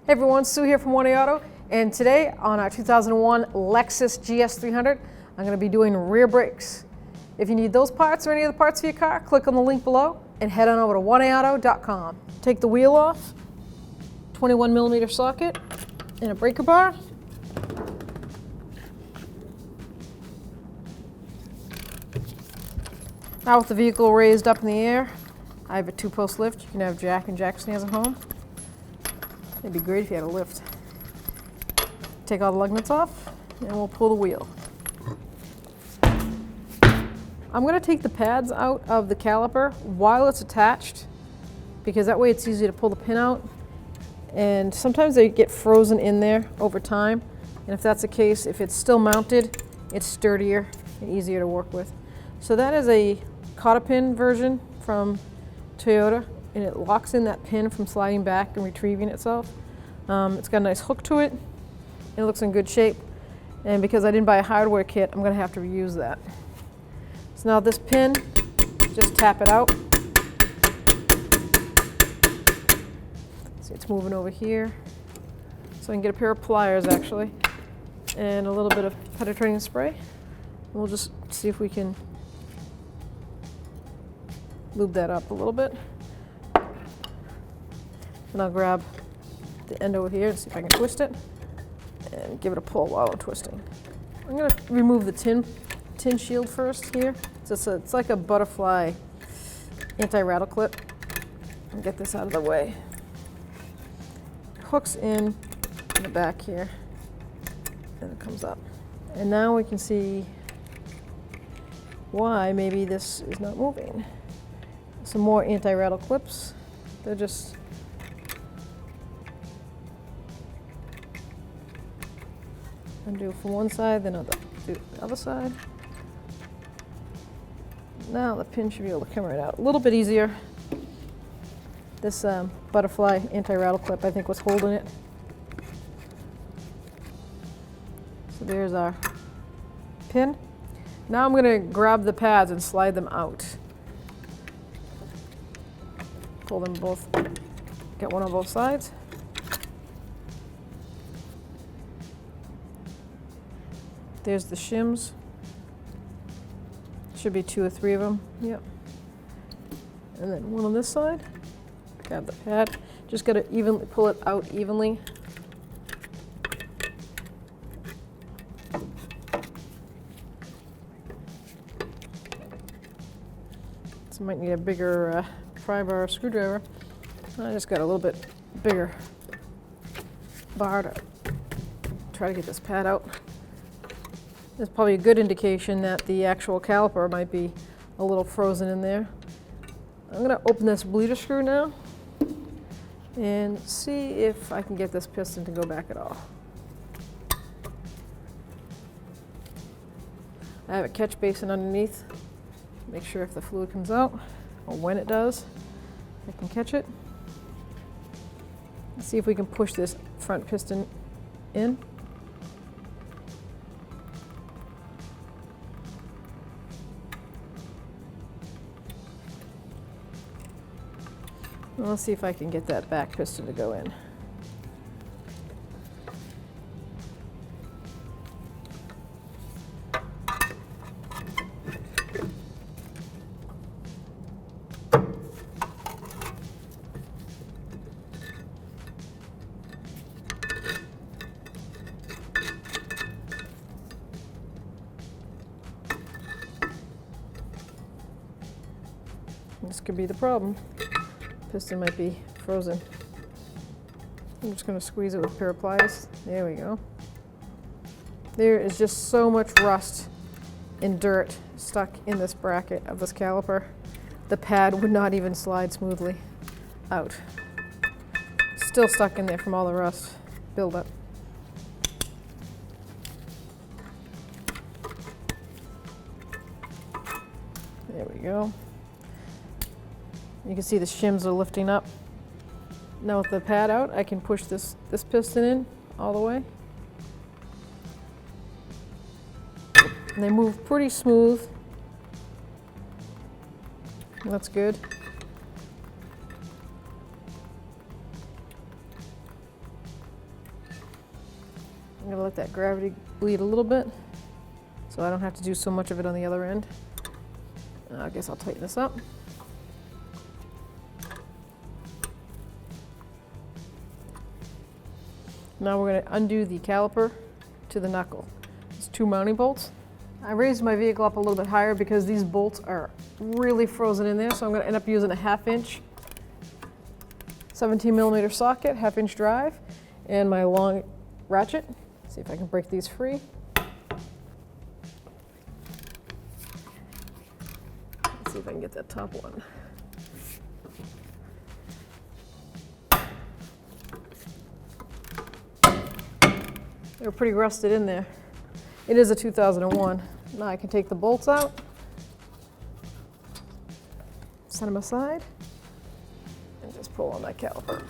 Hey everyone, Sue here from 1A Auto, and today on our 2001 Lexus GS300, I'm going to be doing rear brakes. If you need those parts or any of the parts for your car, click on the link below and head on over to 1AAuto.com. Take the wheel off, 21mm socket, and a breaker bar. Now with the vehicle raised up in the air, I have a 2-post lift. You can have jack and jack stands at home. It'd be great if you had a lift. Take all the lug nuts off, and we'll pull the wheel. I'm going to take the pads out of the caliper while it's attached, because that way it's easy to pull the pin out. And sometimes they get frozen in there over time. And if that's the case, if it's still mounted, it's sturdier and easier to work with. So that is a cotta pin version from Toyota, and it locks in that pin from sliding back and retrieving itself. It's got a nice hook to it. It looks in good shape. And because I didn't buy a hardware kit, I'm going to have to reuse that. So now this pin, just tap it out. See, it's moving over here. So I can get a pair of pliers actually, and a little bit of penetrating spray. We'll just see if we can lube that up a little bit. And I'll grab the end over here and see if I can twist it and give it a pull while I'm twisting. I'm going to remove the tin shield first here. So it's like a butterfly anti-rattle clip. And get this out of the way. It hooks in the back here and it comes up. And now we can see why maybe this is not moving. Some more anti-rattle clips. They're just undo from one side, then I'll do the other side. Now the pin should be able to come right out. A little bit easier. This butterfly anti-rattle clip, I think, was holding it. So there's our pin. Now I'm going to grab the pads and slide them out. Pull them both, get one on both sides. There's the shims. Should be 2 or 3 of them. Yep. And then one on this side. Grab the pad. Just got to evenly pull it out evenly. So might need a bigger pry bar screwdriver. I just got a little bit bigger bar to try to get this pad out. That's probably a good indication that the actual caliper might be a little frozen in there. I'm going to open this bleeder screw now and see if I can get this piston to go back at all. I have a catch basin underneath. Make sure if the fluid comes out, or when it does, I can catch it. Let's see if we can push this front piston in. Let's see if I can get that back piston to go in. This could be the problem. Piston might be frozen. I'm just going to squeeze it with a pair of pliers. There we go. There is just so much rust and dirt stuck in this bracket of this caliper. The pad would not even slide smoothly out. Still stuck in there from all the rust buildup. There we go. You can see the shims are lifting up. Now with the pad out, I can push this piston in all the way. And they move pretty smooth. That's good. I'm gonna let that gravity bleed a little bit so I don't have to do so much of it on the other end. I guess I'll tighten this up. Now we're going to undo the caliper to the knuckle. It's 2 mounting bolts. I raised my vehicle up a little bit higher because these bolts are really frozen in there, so I'm going to end up using a 1/2 inch 17mm socket, 1/2 inch drive, and my long ratchet. See if I can break these free. Let's see if I can get that top one. They were pretty rusted in there. It is a 2001. Now I can take the bolts out, set them aside, and just pull on that caliper.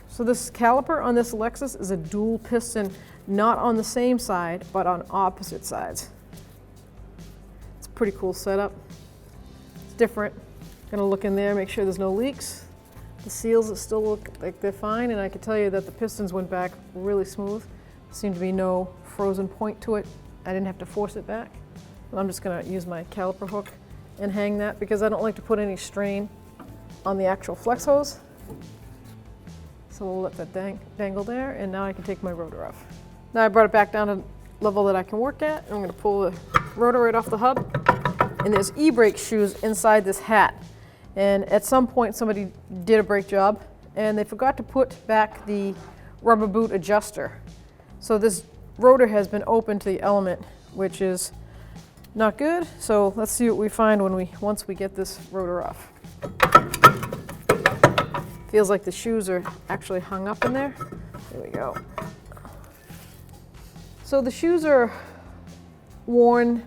So this caliper on this Lexus is a dual piston, not on the same side, but on opposite sides. It's a pretty cool setup. It's different. Gonna look in there, make sure there's no leaks. The seals still look like they're fine, and I can tell you that the pistons went back really smooth. Seemed to be no frozen point to it. I didn't have to force it back. But I'm just gonna use my caliper hook and hang that because I don't like to put any strain on the actual flex hose. So we'll let that dangle there, and now I can take my rotor off. Now I brought it back down to level that I can work at, and I'm gonna pull the rotor right off the hub. And there's e-brake shoes inside this hat. And at some point somebody did a brake job and they forgot to put back the rubber boot adjuster. So this rotor has been open to the element, which is not good. So let's see what we find once we get this rotor off. Feels like the shoes are actually hung up in there. There we go. So the shoes are worn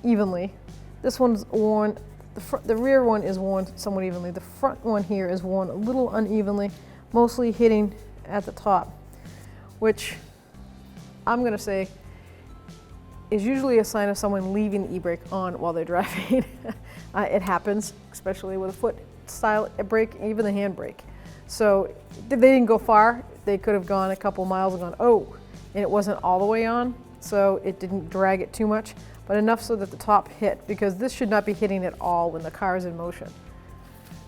evenly. This one's worn. The rear one is worn somewhat evenly. The front one here is worn a little unevenly, mostly hitting at the top, which I'm going to say is usually a sign of someone leaving the e-brake on while they're driving. It happens, especially with a foot style brake, even the hand brake. So they didn't go far. They could have gone a couple miles and gone, oh, and it wasn't all the way on, so it didn't drag it too much. But enough so that the top hit, because this should not be hitting at all when the car is in motion.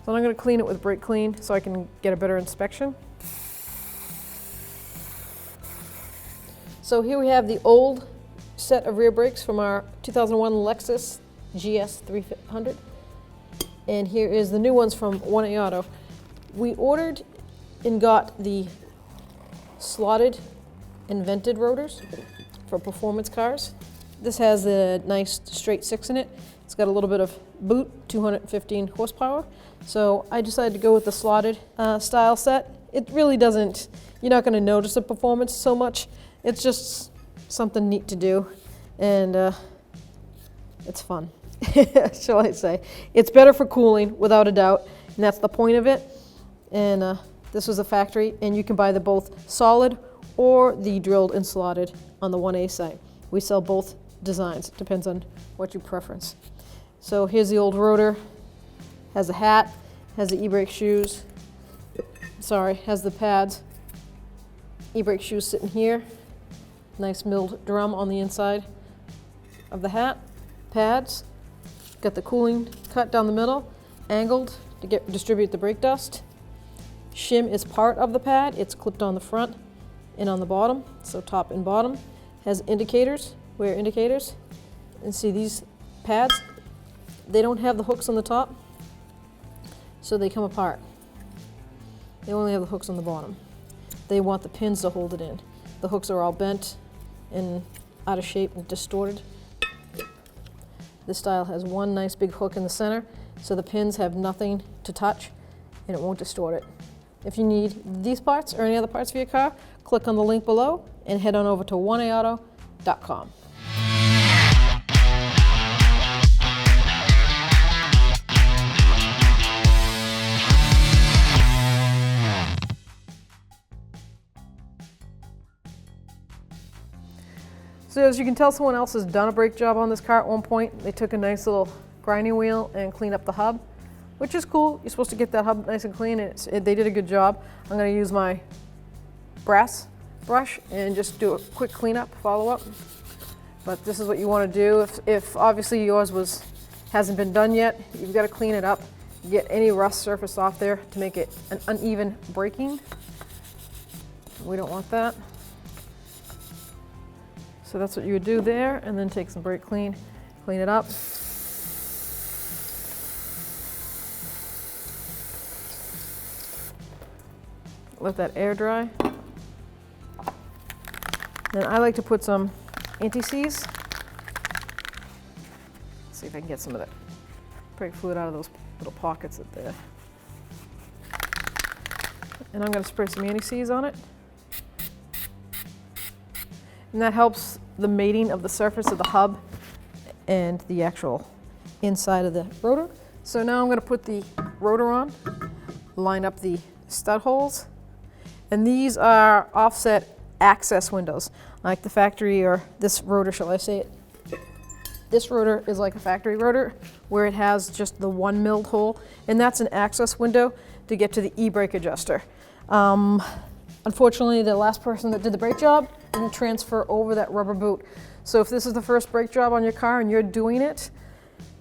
So I'm going to clean it with brake clean so I can get a better inspection. So here we have the old set of rear brakes from our 2001 Lexus GS300. And here is the new ones from 1A Auto. We ordered and got the slotted and vented rotors for performance cars. This has a nice straight 6 in it. It's got a little bit of boot, 215 horsepower. So I decided to go with the slotted style set. It really doesn't, you're not going to notice the performance so much. It's just something neat to do, and it's fun, shall I say. It's better for cooling, without a doubt, and that's the point of it. And this was a factory, and you can buy the both solid or the drilled and slotted on the 1A site. We sell both designs. It depends on what you preference. So here's the old rotor. Has a hat, has the e-brake shoes. Sorry, has the pads. E-brake shoes sitting here. Nice milled drum on the inside of the hat. Pads. Got the cooling cut down the middle, angled to distribute the brake dust. Shim is part of the pad. It's clipped on the front and on the bottom, so top and bottom. Has indicators, rear indicators. And see these pads, they don't have the hooks on the top, so they come apart. They only have the hooks on the bottom. They want the pins to hold it in. The hooks are all bent and out of shape and distorted. This style has one nice big hook in the center, so the pins have nothing to touch and it won't distort it. If you need these parts or any other parts for your car, click on the link below and head on over to 1aauto.com. So as you can tell, someone else has done a brake job on this car at one point. They took a nice little grinding wheel and cleaned up the hub, which is cool. You're supposed to get that hub nice and clean, and they did a good job. I'm going to use my brass brush and just do a quick cleanup, follow-up. But this is what you want to do. If obviously yours hasn't been done yet, you've got to clean it up, get any rust surface off there to make it an uneven braking. We don't want that. So that's what you would do there, and then take some brake clean, clean it up. Let that air dry. Then I like to put some anti-seize. See if I can get some of that brake fluid out of those little pockets up there. And I'm going to spray some anti-seize on it. And that helps the mating of the surface of the hub and the actual inside of the rotor. So now I'm going to put the rotor on, line up the stud holes. And these are offset access windows, like the factory, or this rotor, shall I say it? This rotor is like a factory rotor where it has just the one milled hole, and that's an access window to get to the e-brake adjuster. Unfortunately, the last person that did the brake job didn't transfer over that rubber boot. So if this is the first brake job on your car and you're doing it,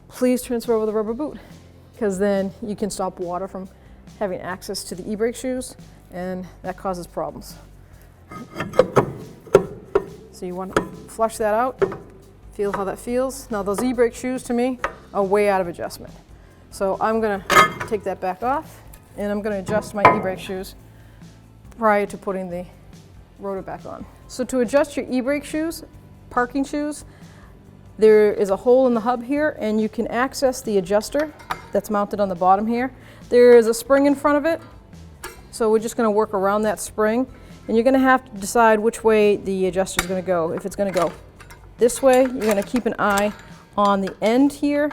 please transfer over the rubber boot, because then you can stop water from having access to the e-brake shoes, and that causes problems. So you want to flush that out, feel how that feels. Now those e-brake shoes to me are way out of adjustment. So I'm going to take that back off, and I'm going to adjust my e-brake shoes prior to putting the rotor back on. So to adjust your e-brake shoes, parking shoes, there is a hole in the hub here, and you can access the adjuster that's mounted on the bottom here. There is a spring in front of it, so we're just going to work around that spring, and you're going to have to decide which way the adjuster is going to go. If it's going to go this way, you're going to keep an eye on the end here.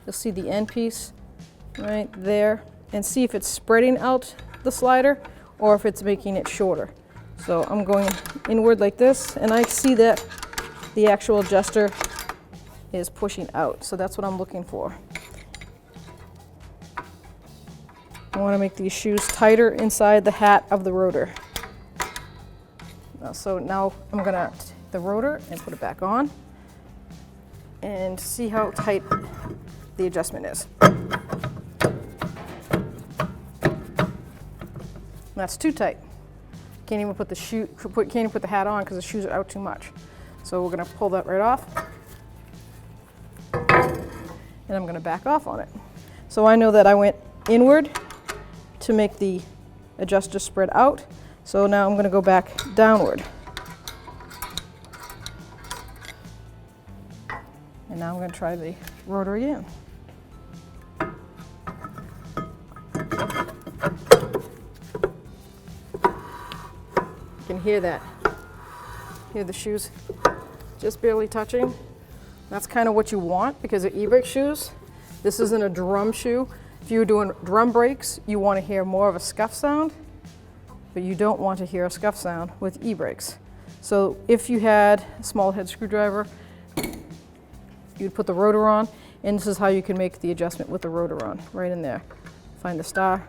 You'll see the end piece right there, and see if it's spreading out the slider or if it's making it shorter. So I'm going inward like this, and I see that the actual adjuster is pushing out. So that's what I'm looking for. I want to make these shoes tighter inside the hat of the rotor. So now I'm going to take the rotor and put it back on and see how tight the adjustment is. That's too tight. Can't even put the hat on because the shoes are out too much. So we're going to pull that right off, and I'm going to back off on it. So I know that I went inward to make the adjuster spread out. So now I'm going to go back downward. And now I'm going to try the rotor again. You can hear that. Hear the shoes just barely touching. That's kind of what you want because of e-brake shoes. This isn't a drum shoe. If you're doing drum brakes, you want to hear more of a scuff sound, but you don't want to hear a scuff sound with e-brakes. So if you had a small head screwdriver, you'd put the rotor on, and this is how you can make the adjustment with the rotor on, right in there. Find the star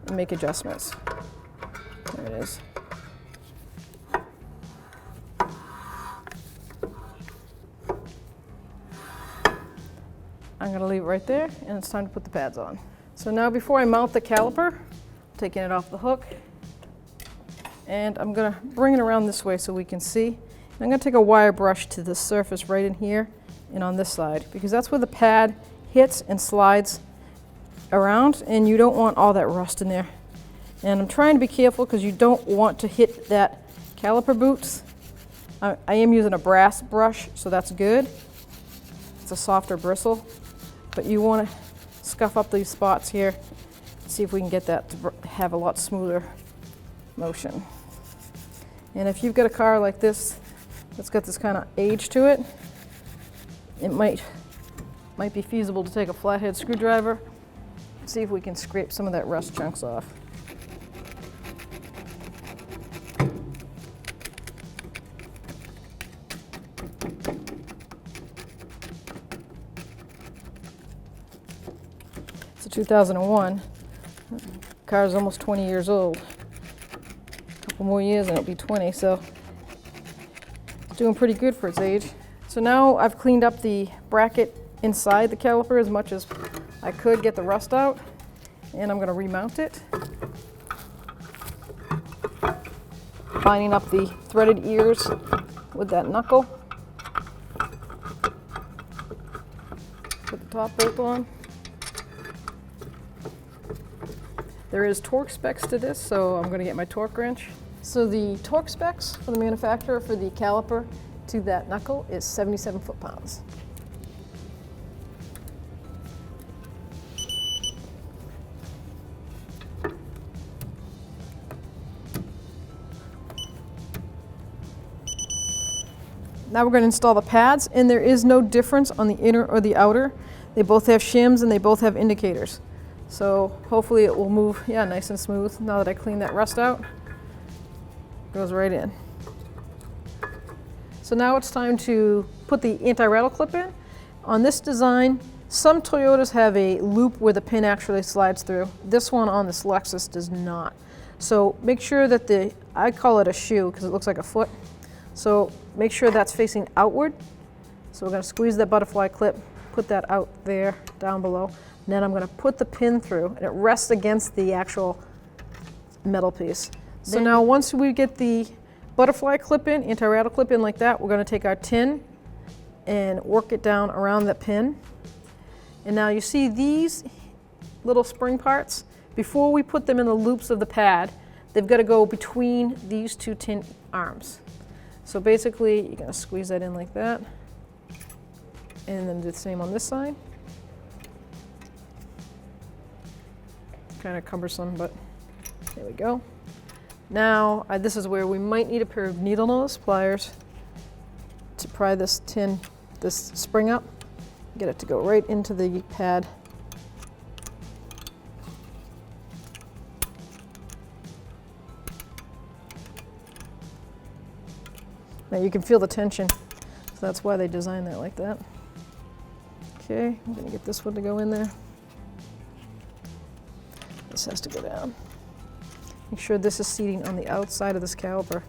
and make adjustments. There it is. I'm going to leave it right there, and it's time to put the pads on. So now before I mount the caliper, I'm taking it off the hook, and I'm going to bring it around this way so we can see. And I'm going to take a wire brush to the surface right in here and on this side, because that's where the pad hits and slides around, and you don't want all that rust in there. And I'm trying to be careful because you don't want to hit that caliper boots. I am using a brass brush, so that's good. It's a softer bristle. But you want to scuff up these spots here, see if we can get that to have a lot smoother motion. And if you've got a car like this that's got this kind of age to it, it might be feasible to take a flathead screwdriver, see if we can scrape some of that rust chunks off. It's a 2001. The car is almost 20 years old. A couple more years and it'll be 20, so it's doing pretty good for its age. So now I've cleaned up the bracket inside the caliper as much as I could, get the rust out, and I'm going to remount it. Lining up the threaded ears with that knuckle. Put the top bolt on. There is torque specs to this, so I'm going to get my torque wrench. So the torque specs for the manufacturer for the caliper to that knuckle is 77 foot-pounds. Now we're going to install the pads, and there is no difference on the inner or the outer. They both have shims and they both have indicators. So hopefully it will move, yeah, nice and smooth. Now that I cleaned that rust out, goes right in. So now it's time to put the anti-rattle clip in. On this design, some Toyotas have a loop where the pin actually slides through. This one on this Lexus does not. So make sure that I call it a shoe because it looks like a foot. So make sure that's facing outward. So we're going to squeeze that butterfly clip, put that out there, down below. And then I'm going to put the pin through, and it rests against the actual metal piece. So now once we get the butterfly clip in, anti-rattle clip in like that, we're going to take our tin and work it down around the pin. And now you see these little spring parts, before we put them in the loops of the pad, they've got to go between these two tin arms. So basically, you're going to squeeze that in like that, and then do the same on this side. Kind of cumbersome, but there we go. Now, this is where we might need a pair of needle nose pliers to pry this spring up, get it to go right into the pad. Now you can feel the tension, so that's why they designed that like that. Okay, I'm gonna get this one to go in there. This has to go down. Make sure this is seating on the outside of this caliper,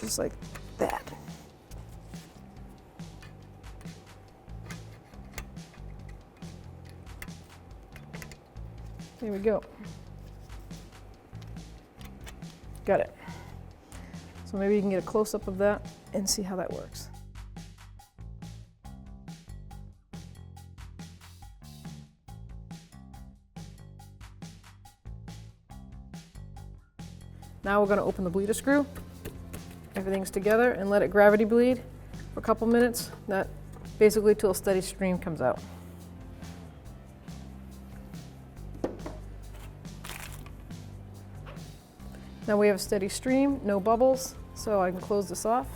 just like that. There we go. Got it. So maybe you can get a close-up of that and see how that works. Now we're going to open the bleeder screw. Everything's together, and let it gravity bleed for a couple minutes. That basically till a steady stream comes out. Now we have a steady stream, no bubbles, so I can close this off.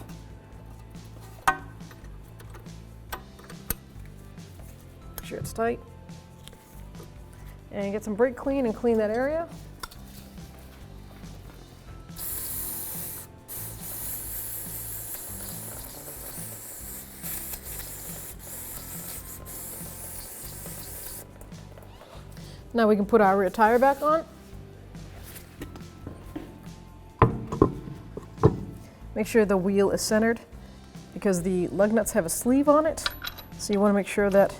Make sure it's tight. And get some brake clean and clean that area. Now we can put our rear tire back on. Make sure the wheel is centered because the lug nuts have a sleeve on it. So you want to make sure that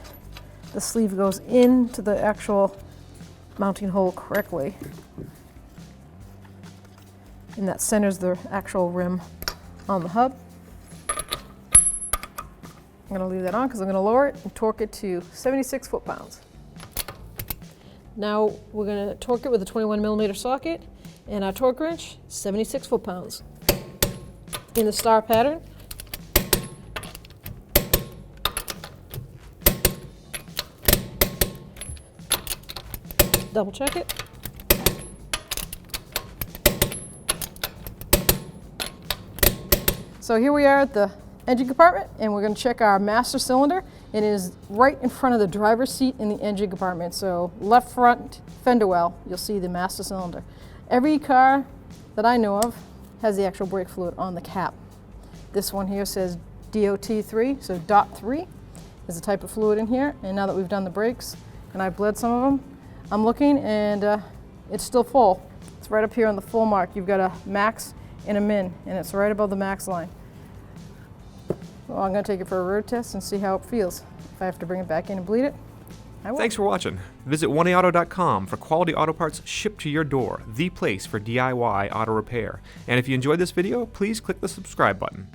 the sleeve goes into the actual mounting hole correctly. And that centers the actual rim on the hub. I'm going to leave that on because I'm going to lower it and torque it to 76 foot-pounds. Now we're going to torque it with a 21mm socket and our torque wrench, 76 foot-pounds. In the star pattern. Double check it. So here we are at the engine compartment, and we're going to check our master cylinder. It is right in front of the driver's seat in the engine compartment. So left front fender well, you'll see the master cylinder. Every car that I know of has the actual brake fluid on the cap. This one here says DOT3, so DOT3 is the type of fluid in here. And now that we've done the brakes, and I've bled some of them, I'm looking and it's still full. It's right up here on the full mark. You've got a max and a min, and it's right above the max line. Well, I'm going to take it for a road test and see how it feels. If I have to bring it back in and bleed it, I will. Thanks for watching. Visit 1AAuto.com for quality auto parts shipped to your door, the place for DIY auto repair. And if you enjoyed this video, please click the subscribe button.